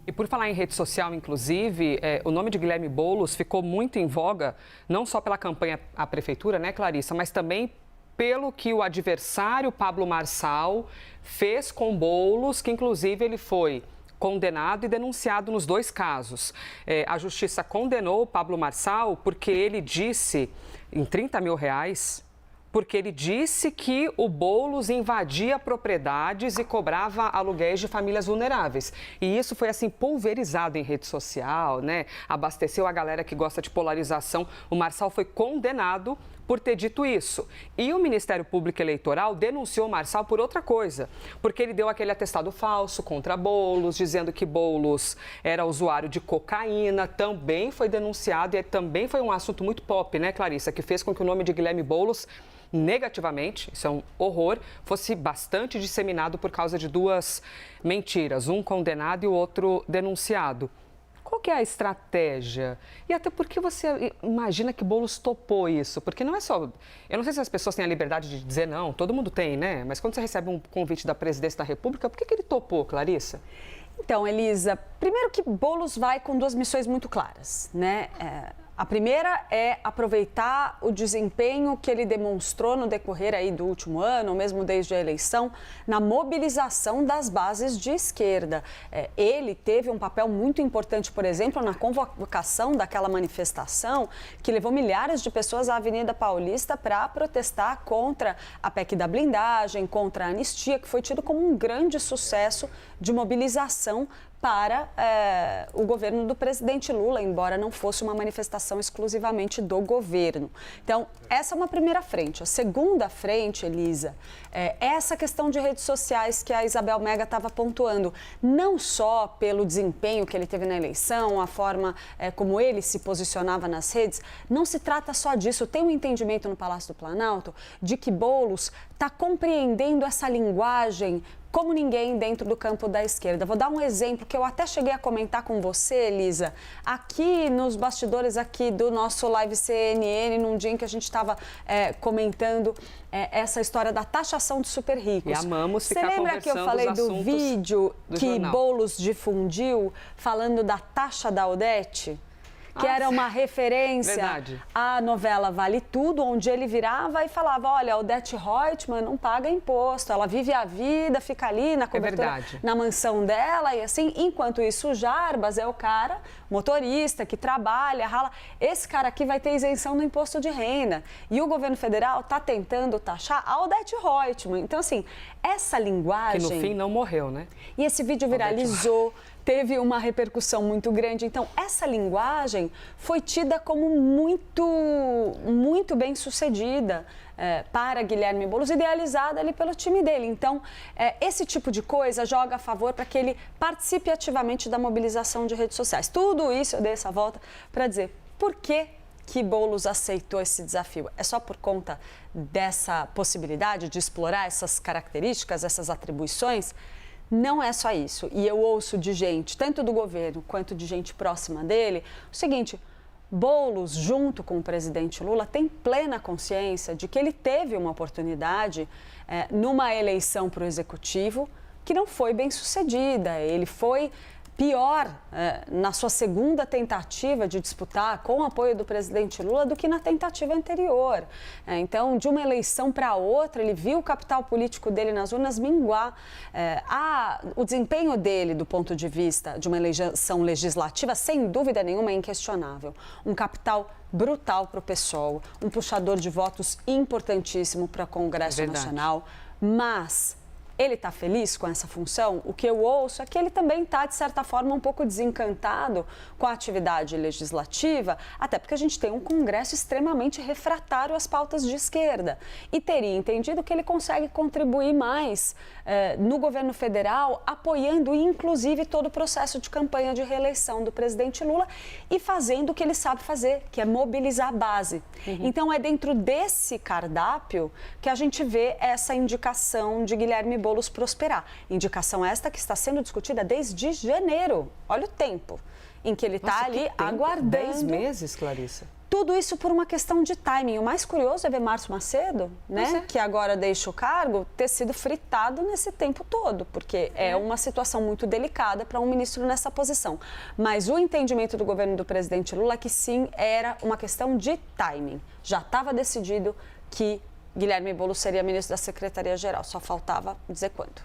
E por falar em rede social, inclusive, o nome de Guilherme Boulos ficou muito em voga, não só pela campanha à prefeitura, né, Clarissa, mas também pelo que o adversário Pablo Marçal fez com Boulos, que inclusive ele foi condenado e denunciado nos dois casos. A justiça condenou o Pablo Marçal porque ele disse, em R$30 mil, porque ele disse que o Boulos invadia propriedades e cobrava aluguéis de famílias vulneráveis. E isso foi, assim, pulverizado em rede social, né? Abasteceu a galera que gosta de polarização. O Marçal foi condenado por ter dito isso. E o Ministério Público Eleitoral denunciou o Marçal por outra coisa, porque ele deu aquele atestado falso contra Boulos, dizendo que Boulos era usuário de cocaína, também foi denunciado e também foi um assunto muito pop, né, Clarissa, que fez com que o nome de Guilherme Boulos negativamente, isso é um horror, fosse bastante disseminado por causa de duas mentiras, um condenado e o outro denunciado. Qual que é a estratégia? E até por que você imagina que Boulos topou isso? Porque não é só... Eu não sei se as pessoas têm a liberdade de dizer não, todo mundo tem, né? Mas quando você recebe um convite da presidência da República, por que ele topou, Clarissa? Então, Elisa, primeiro que Boulos vai com duas missões muito claras, né? A primeira é aproveitar o desempenho que ele demonstrou no decorrer aí do último ano, ou mesmo desde a eleição, na mobilização das bases de esquerda. Ele teve um papel muito importante, por exemplo, na convocação daquela manifestação que levou milhares de pessoas à Avenida Paulista para protestar contra a PEC da blindagem, contra a anistia, que foi tido como um grande sucesso de mobilização para o governo do presidente Lula, embora não fosse uma manifestação exclusivamente do governo. Então, essa é uma primeira frente. A segunda frente, Elisa, é essa questão de redes sociais que a Isabel Mega estava pontuando. Não só pelo desempenho que ele teve na eleição, a forma como ele se posicionava nas redes, não se trata só disso. Tem um entendimento no Palácio do Planalto de que Boulos está compreendendo essa linguagem como ninguém dentro do campo da esquerda. Vou dar um exemplo que eu até cheguei a comentar com você, Elisa, aqui nos bastidores aqui do nosso Live CNN, num dia em que a gente estava comentando essa história da taxação de super ricos. E amamos ficar conversando. Você lembra que eu falei do vídeo que Boulos difundiu falando da taxa da Odete? Que era uma referência à novela Vale Tudo, onde ele virava e falava, olha, a Odete Roitman não paga imposto, ela vive a vida, fica ali na cobertura, na mansão dela e assim, enquanto isso o Jarbas é o cara, motorista, que trabalha, rala, esse cara aqui vai ter isenção no imposto de renda. E o governo federal está tentando taxar a Odete Roitman. Então, assim, essa linguagem... Que no fim não morreu, né? E esse vídeo viralizou, teve uma repercussão muito grande. Então, essa linguagem foi tida como muito bem sucedida para Guilherme Boulos, idealizada ali pelo time dele. Então, esse tipo de coisa joga a favor para que ele participe ativamente da mobilização de redes sociais. Tudo isso eu dei essa volta para dizer por que Boulos aceitou esse desafio. É só por conta dessa possibilidade de explorar essas características, essas atribuições? Não é só isso. E eu ouço de gente, tanto do governo quanto de gente próxima dele, o seguinte: Boulos, junto com o presidente Lula, tem plena consciência de que ele teve uma oportunidade numa eleição para o executivo que não foi bem sucedida. Ele foi pior na sua segunda tentativa de disputar com o apoio do presidente Lula do que na tentativa anterior. Então, de uma eleição para outra, ele viu o capital político dele nas urnas minguar. O desempenho dele, do ponto de vista de uma eleição legislativa, sem dúvida nenhuma, é inquestionável. Um capital brutal para o PSOL, um puxador de votos importantíssimo para o Congresso Nacional, mas... Ele está feliz com essa função? O que eu ouço é que ele também está, de certa forma, um pouco desencantado com a atividade legislativa, até porque a gente tem um Congresso extremamente refratário às pautas de esquerda. E teria entendido que ele consegue contribuir mais no governo federal, apoiando, inclusive, todo o processo de campanha de reeleição do presidente Lula e fazendo o que ele sabe fazer, que é mobilizar a base. Então, é dentro desse cardápio que a gente vê essa indicação de Guilherme Boulos prosperar. Indicação esta que está sendo discutida desde janeiro. Olha o tempo em que ele está ali aguardando. 10 meses, Clarissa? Tudo isso por uma questão de timing. O mais curioso é ver Márcio Macedo, né, que agora deixa o cargo, ter sido fritado nesse tempo todo, porque é uma situação muito delicada para um ministro nessa posição. Mas o entendimento do governo do presidente Lula é que sim, era uma questão de timing. Já estava decidido que Guilherme Boulos seria ministro da Secretaria-Geral, só faltava dizer quando.